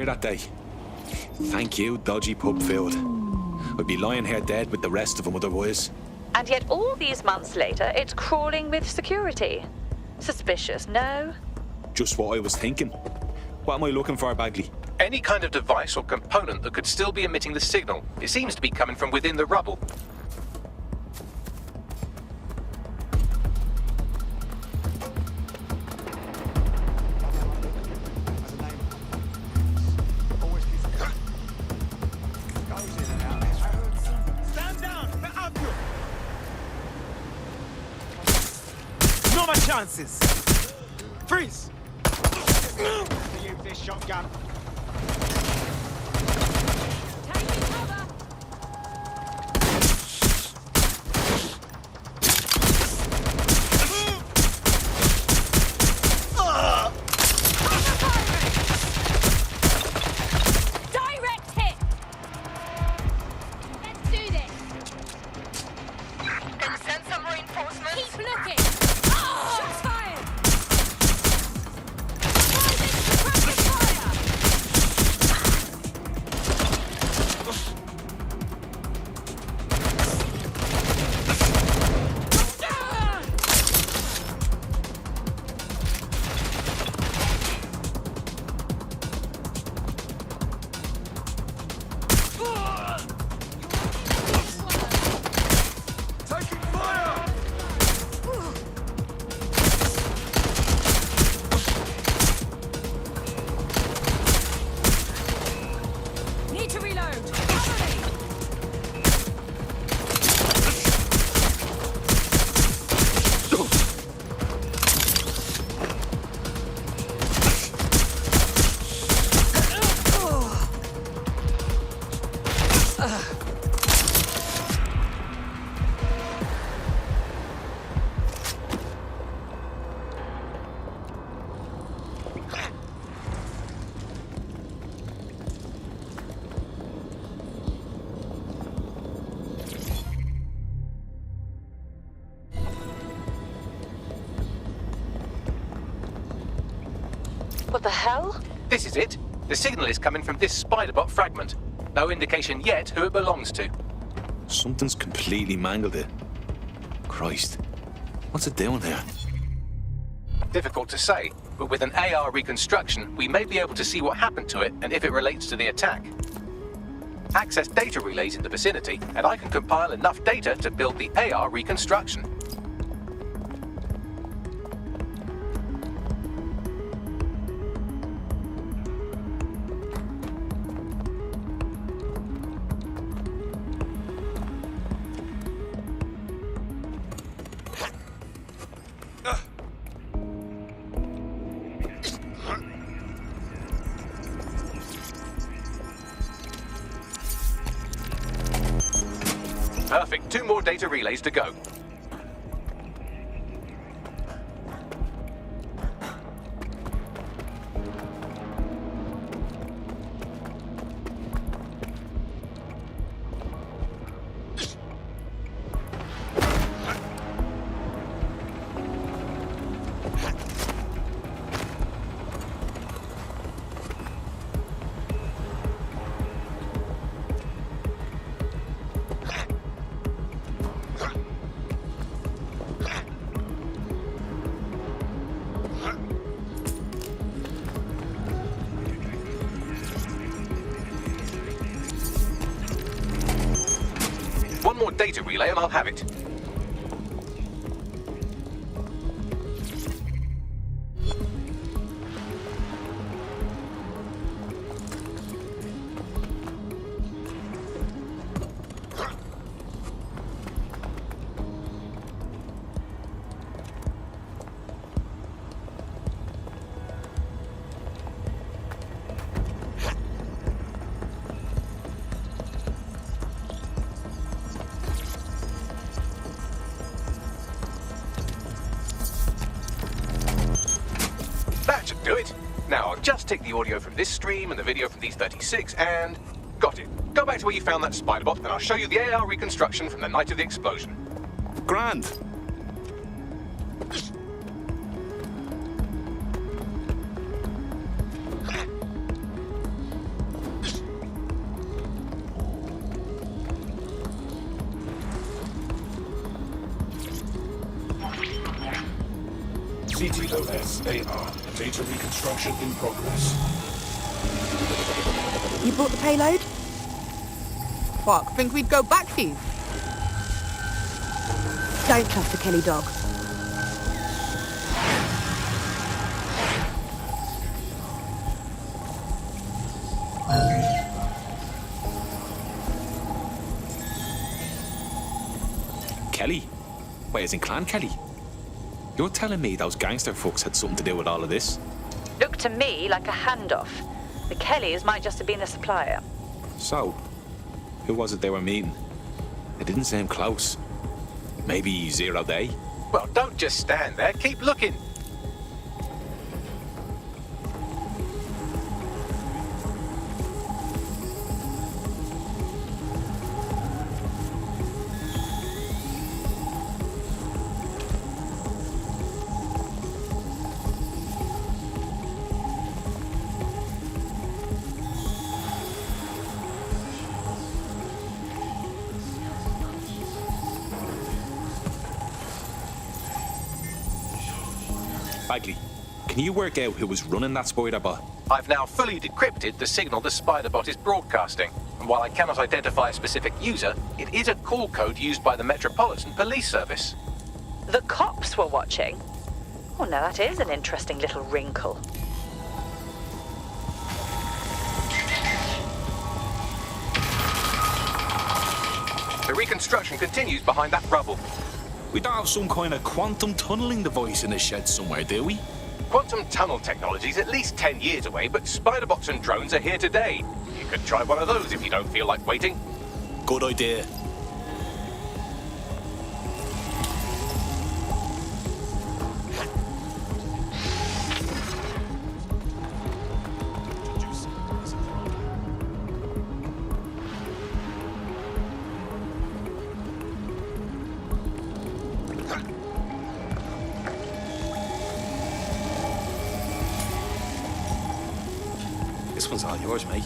that day. Thank you, dodgy pub food. I'd be lying here dead with the rest of them otherwise. And yet all these months later, it's crawling with security. Suspicious, no? Just what I was thinking. What am I looking for, Bagley? Any kind of device or component that could still be emitting the signal. It seems to be coming from within the rubble. Chances. Freeze! Use this shotgun. Taking cover! Direct hit! Let's do this! Can you send some reinforcements? Keep looking! Shots fired! What the hell? This is it. The signal is coming from this spider-bot fragment. No indication yet who it belongs to. Something's completely mangled it. Christ. What's it doing here? Difficult to say, but with an AR reconstruction, we may be able to see what happened to it and if it relates to the attack. Access data relays in the vicinity, and I can compile enough data to build the AR reconstruction. Perfect. 2 more data relays to go. One more data relay and I'll have it. That should do it. Now I'll just take the audio from this stream and the video from these 36 and... got it. Go back to where you found that spider bot and I'll show you the AR reconstruction from the night of the explosion. Grand. ATOS-AR. Data reconstruction in progress. You brought the payload? Fuck, think we'd go back for you? Don't trust the Kelly dog. Kelly? Wait, as in Clan Kelly? You're telling me those gangster fucks had something to do with all of this? Looked to me like a handoff. The Kellys might just have been the supplier. So, who was it they were meeting? It didn't seem close. Maybe 0 Day? Well, don't just stand there. Keep looking. Bagley, can you work out who was running that spider bot? I've now fully decrypted the signal the Spiderbot is broadcasting. And while I cannot identify a specific user, it is a call code used by the Metropolitan Police Service. The cops were watching. Oh, now that is an interesting little wrinkle. The reconstruction continues behind that rubble. We don't have some kind of quantum tunneling device in the shed somewhere, do we? Quantum tunnel technology is at least 10 years away, but Spiderbots and drones are here today. You could try one of those if you don't feel like waiting. Good idea. This one's all yours, mate.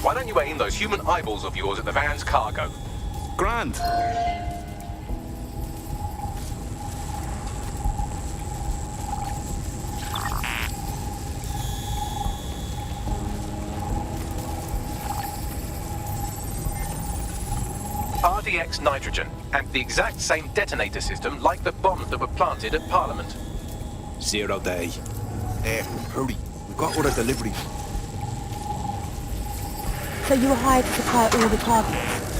Why don't you aim those human eyeballs of yours at the van's cargo? Grand. RDX nitrogen, and the exact same detonator system like the bombs that were planted at Parliament. 0 day. Hurry. We've got other deliveries. So you were hired to supply all the targets?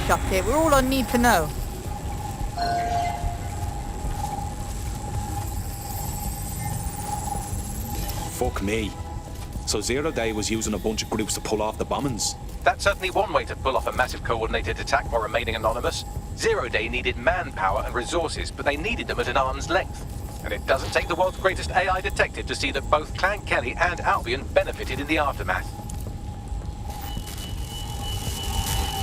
Shut it. We're all on need to know. Fuck me. So 0 day was using a bunch of groups to pull off the bombings. That's certainly one way to pull off a massive coordinated attack while remaining anonymous. 0 day needed manpower and resources, but they needed them at an arm's length. And it doesn't take the world's greatest AI detective to see that both Clan Kelly and Albion benefited in the aftermath.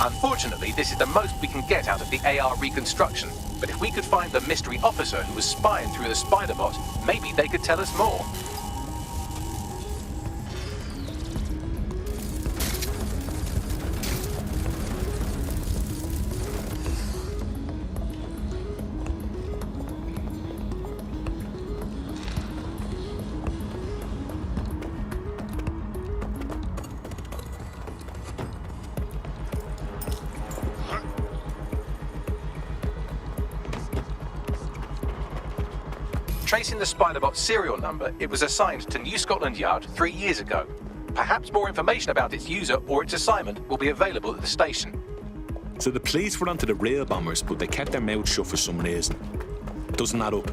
Unfortunately, this is the most we can get out of the AR reconstruction, but if we could find the mystery officer who was spying through the spider bot, maybe they could tell us more. Tracing the Spiderbot's serial number, it was assigned to New Scotland Yard 3 years ago. Perhaps more information about its user or its assignment will be available at the station. So the police were onto the real bombers, but they kept their mouths shut for some reason. Doesn't add up.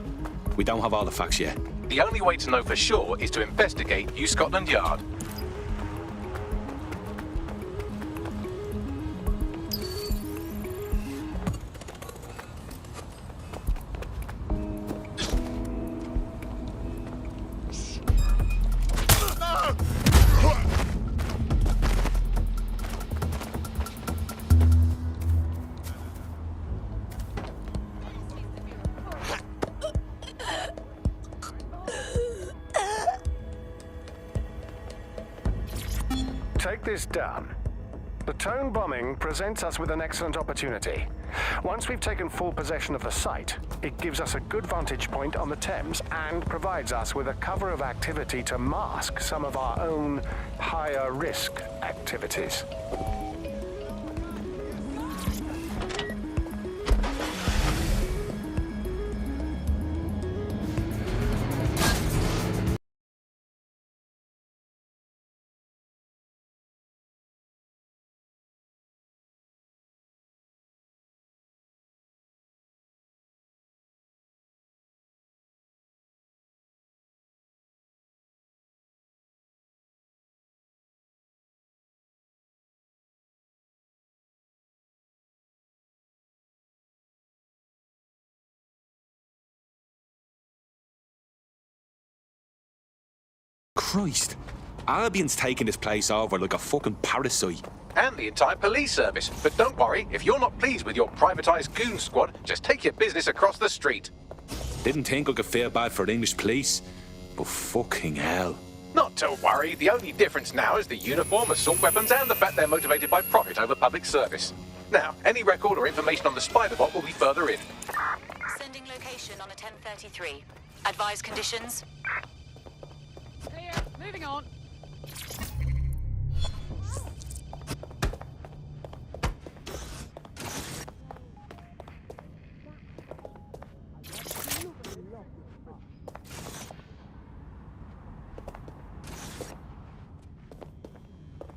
We don't have all the facts yet. The only way to know for sure is to investigate New Scotland Yard. Take this down. The Tone bombing presents us with an excellent opportunity. Once we've taken full possession of the site, it gives us a good vantage point on the Thames and provides us with a cover of activity to mask some of our own higher risk activities. Christ. Albion's taking this place over like a fucking parasite. And the entire police service. But don't worry, if you're not pleased with your privatised goon squad, just take your business across the street. Didn't think I could feel bad for English police, but fucking hell. Not to worry, the only difference now is the uniform, assault weapons, and the fact they're motivated by profit over public service. Now, any record or information on the Spiderbot will be further in. Sending location on a 1033. Advise conditions. Here, moving on.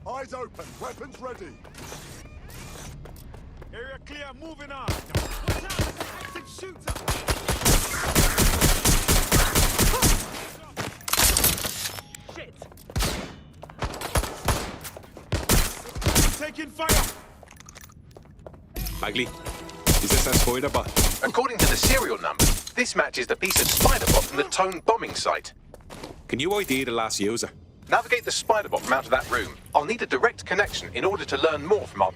Eyes open, weapons ready. Area clear, moving on. Watch out, there's an active shooter. Shit. Taking fire. Bagley, is this a spider bot? According to the serial number, this matches the piece of Spiderbot from the Tone bombing site. Can you ID the last user? Navigate the Spiderbot from out of that room. I'll need a direct connection in order to learn more from our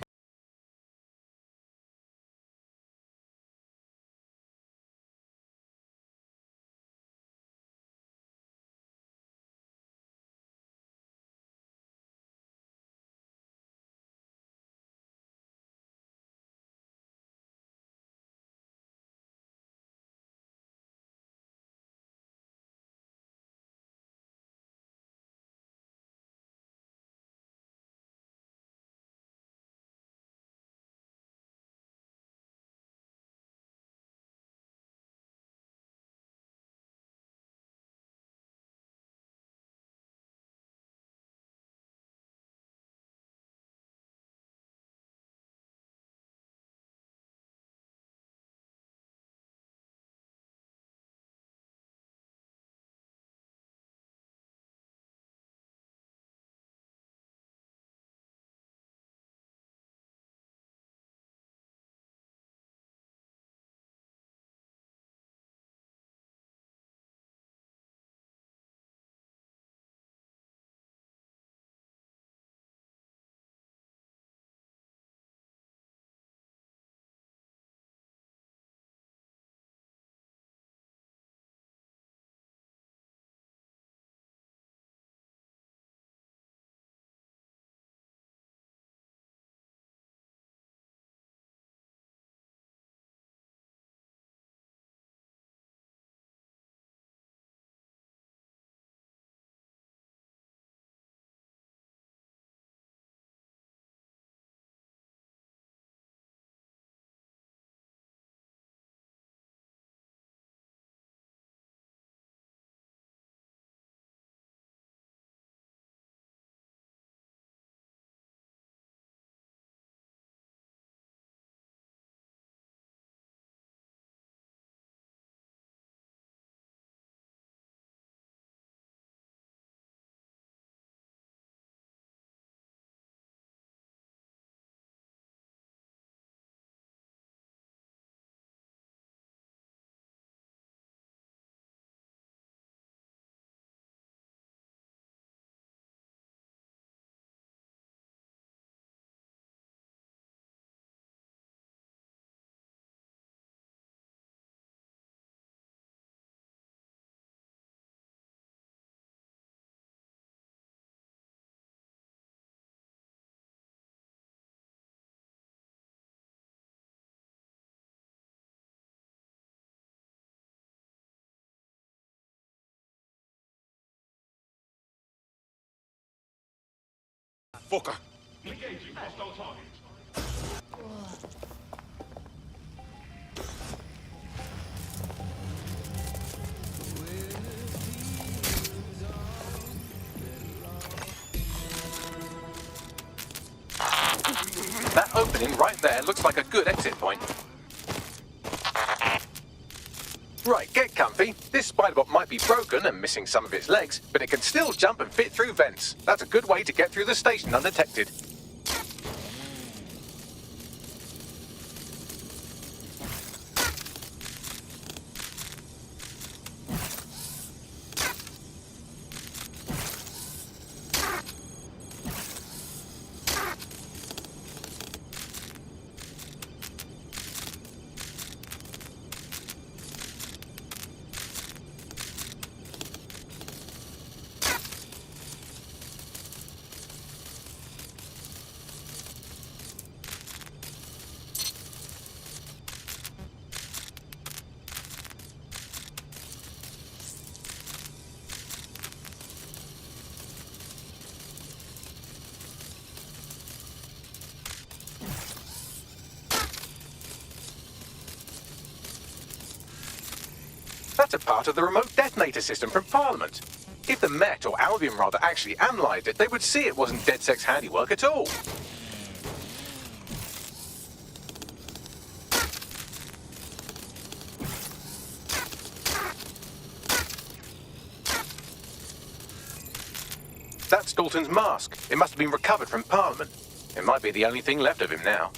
motherfucker! Engaging hostile target. That opening right there looks like a good exit point. Right, get comfy. This spiderbot might be broken and missing some of its legs, but it can still jump and fit through vents. That's a good way to get through the station undetected. That's a part of the remote detonator system from Parliament. If the Met, or Albion rather, actually analysed it, they would see it wasn't DedSec's handiwork at all. That's Dalton's mask. It must have been recovered from Parliament. It might be the only thing left of him now.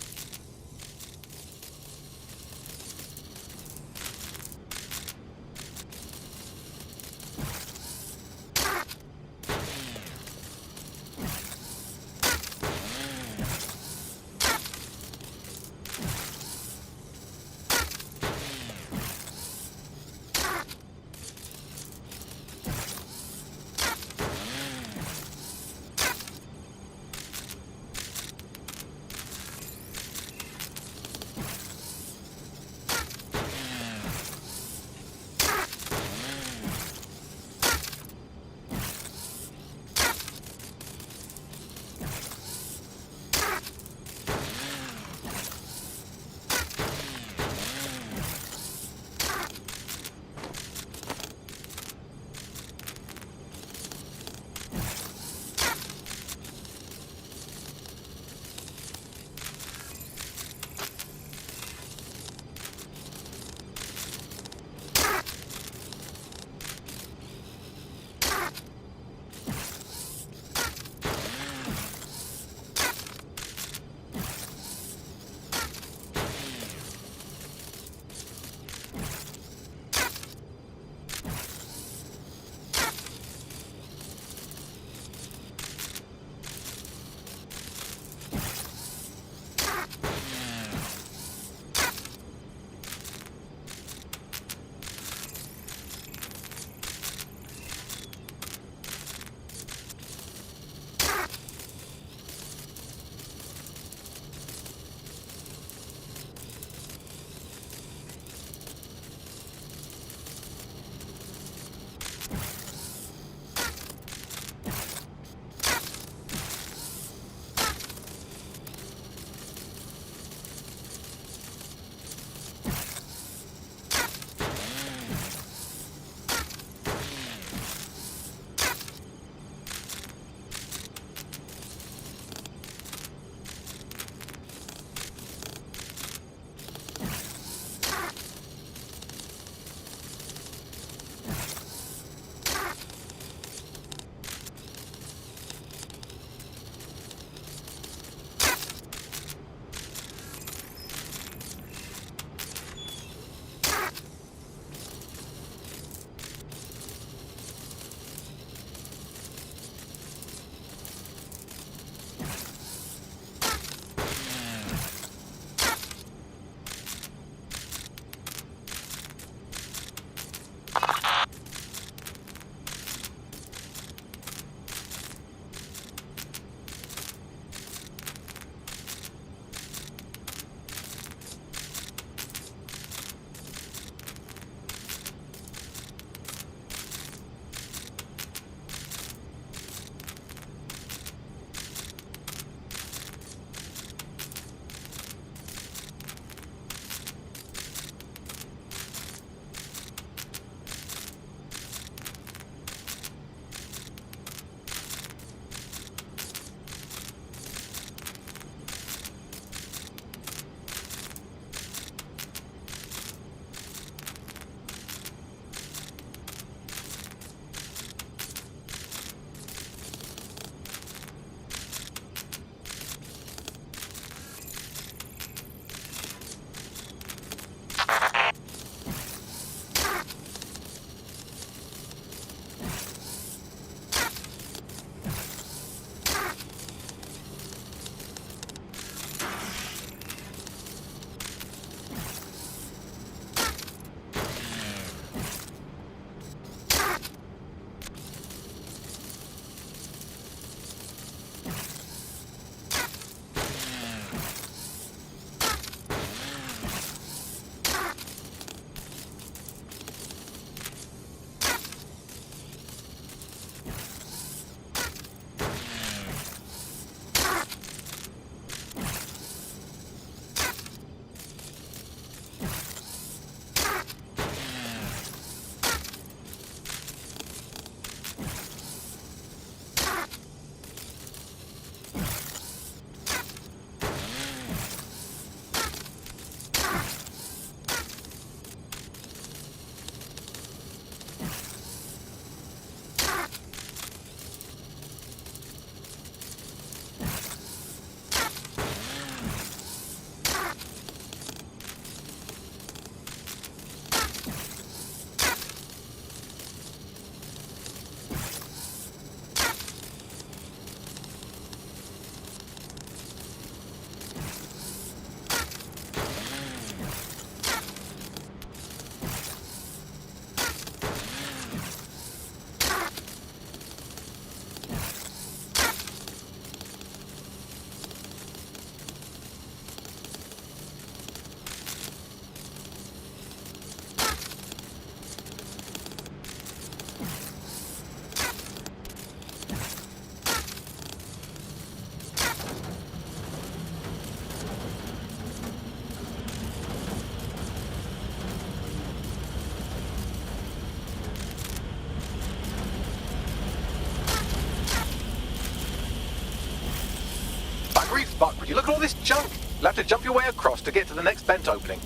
You look at all this junk. You'll have to jump your way across to get to the next vent opening.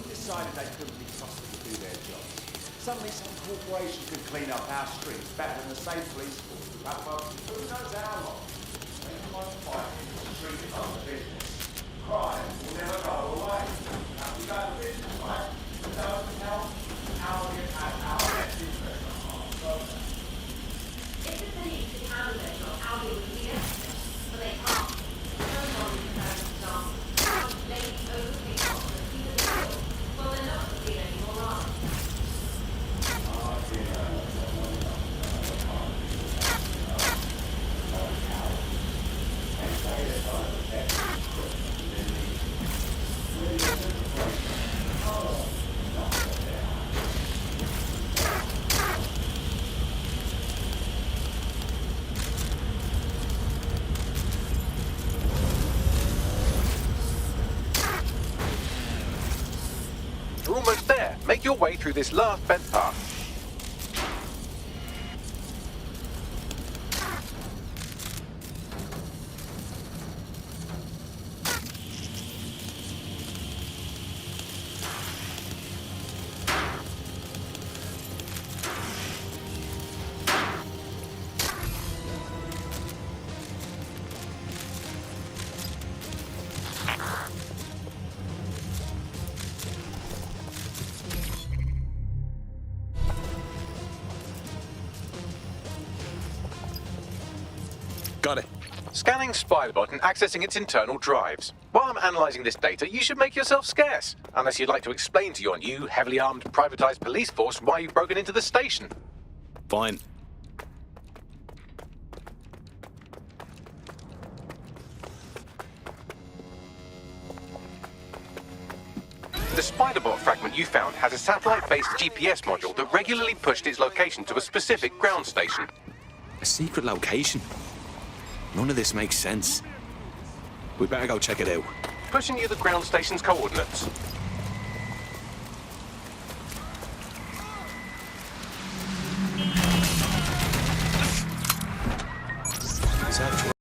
Decided they couldn't be trusted to do their jobs. Suddenly some corporation could clean up our streets better than the same police force. Who knows how long? They might fight in the street of the business. Crime will never go away. Now we go to business, right? We don't help our best interest at heart. So if the police can handle their job, how they would be extra. But they can't. No one is a example. Some ladies overthink what the people do. Well, they're not going to be any more wrong. You're almost there. Make your way through this last vent path. Got it. Scanning Spiderbot and accessing its internal drives. While I'm analysing this data, you should make yourself scarce. Unless you'd like to explain to your new, heavily armed, privatised police force why you've broken into the station. Fine. The Spiderbot fragment you found has a satellite-based GPS module that regularly pushed its location to a specific ground station. A secret location? None of this makes sense. We better go check it out. Pushing you the ground station's coordinates. Is that true?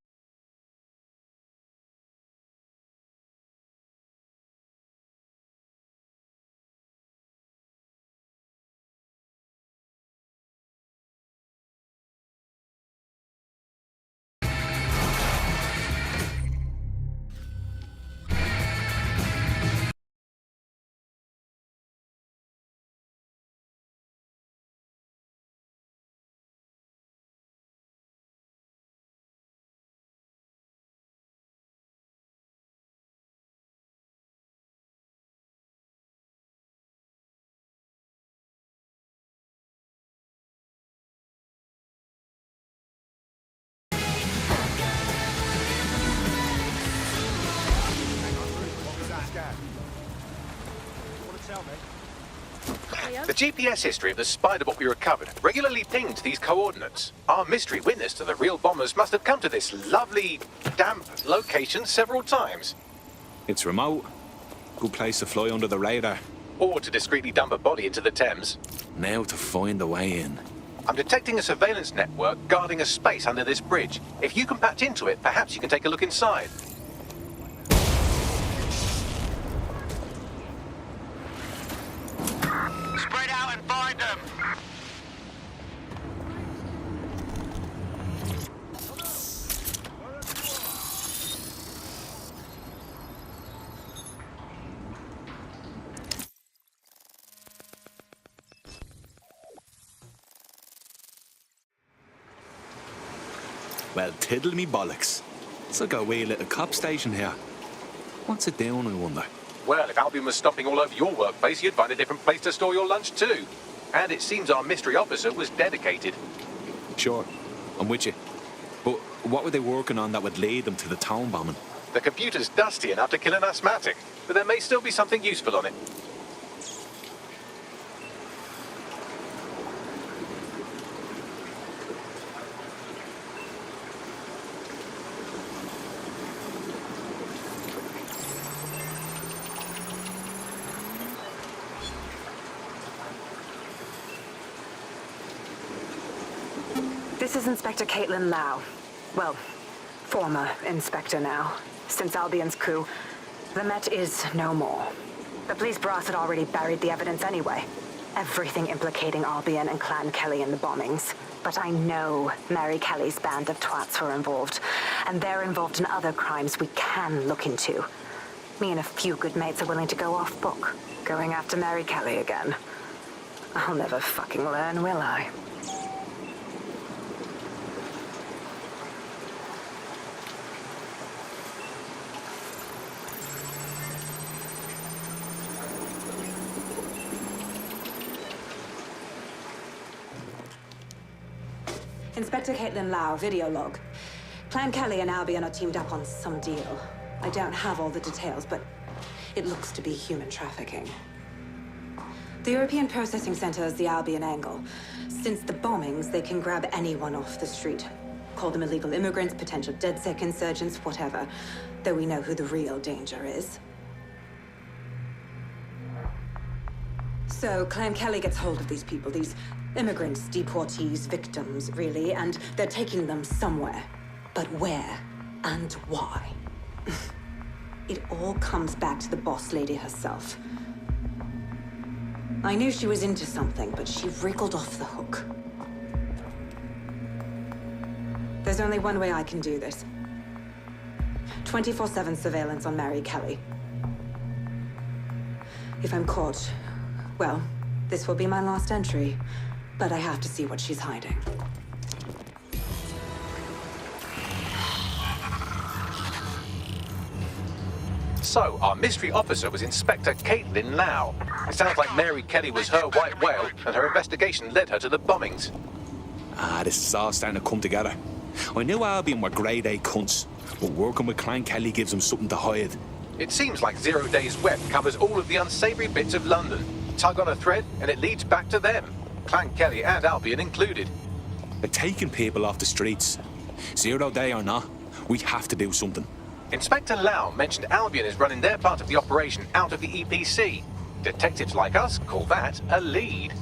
The GPS history of the Spiderbot we recovered regularly pinged these coordinates. Our mystery witness to the real bombers must have come to this lovely, damp location several times. It's remote. Good place to fly under the radar. Or to discreetly dump a body into the Thames. Now to find a way in. I'm detecting a surveillance network guarding a space under this bridge. If you can patch into it, perhaps you can take a look inside. Spread out and find them! Well, tiddle me bollocks. It's like a wee little cop station here. What's it doing, I wonder? Well, if Albion was stopping all over your workplace, you'd find a different place to store your lunch too. And it seems our mystery officer was dedicated. Sure, I'm with you. But what were they working on that would lead them to the town bombing? The computer's dusty enough to kill an asthmatic, but there may still be something useful on it. This is Inspector Caitlin Lau. Well, former inspector now. Since Albion's coup, the Met is no more. The police brass had already buried the evidence anyway. Everything implicating Albion and Clan Kelly in the bombings. But I know Mary Kelly's band of twats were involved. And they're involved in other crimes we can look into. Me and a few good mates are willing to go off book, going after Mary Kelly again. I'll never fucking learn, will I? Inspector Caitlin Lau, video log. Clan Kelly and Albion are teamed up on some deal. I don't have all the details, but it looks to be human trafficking. The European Processing Center is the Albion angle. Since the bombings, they can grab anyone off the street. Call them illegal immigrants, potential DedSec insurgents, whatever. Though we know who the real danger is. So Clan Kelly gets hold of these people, these immigrants, deportees, victims, really, and they're taking them somewhere. But where and why? It all comes back to the boss lady herself. I knew she was into something, but she wriggled off the hook. There's only one way I can do this. 24/7 surveillance on Mary Kelly. If I'm caught, well, this will be my last entry. But I have to see what she's hiding. So, our mystery officer was Inspector Caitlin Lau. It sounds like Mary Kelly was her white whale, and her investigation led her to the bombings. Ah, this is all starting to come together. I knew Albion were grade A cunts, but working with Clan Kelly gives them something to hide. It seems like 0 Days Web covers all of the unsavory bits of London. Tug on a thread, and it leads back to them. Clan Kelly and Albion included. They're taking people off the streets. 0 Day or not, we have to do something. Inspector Lau mentioned Albion is running their part of the operation out of the EPC. Detectives like us call that a lead.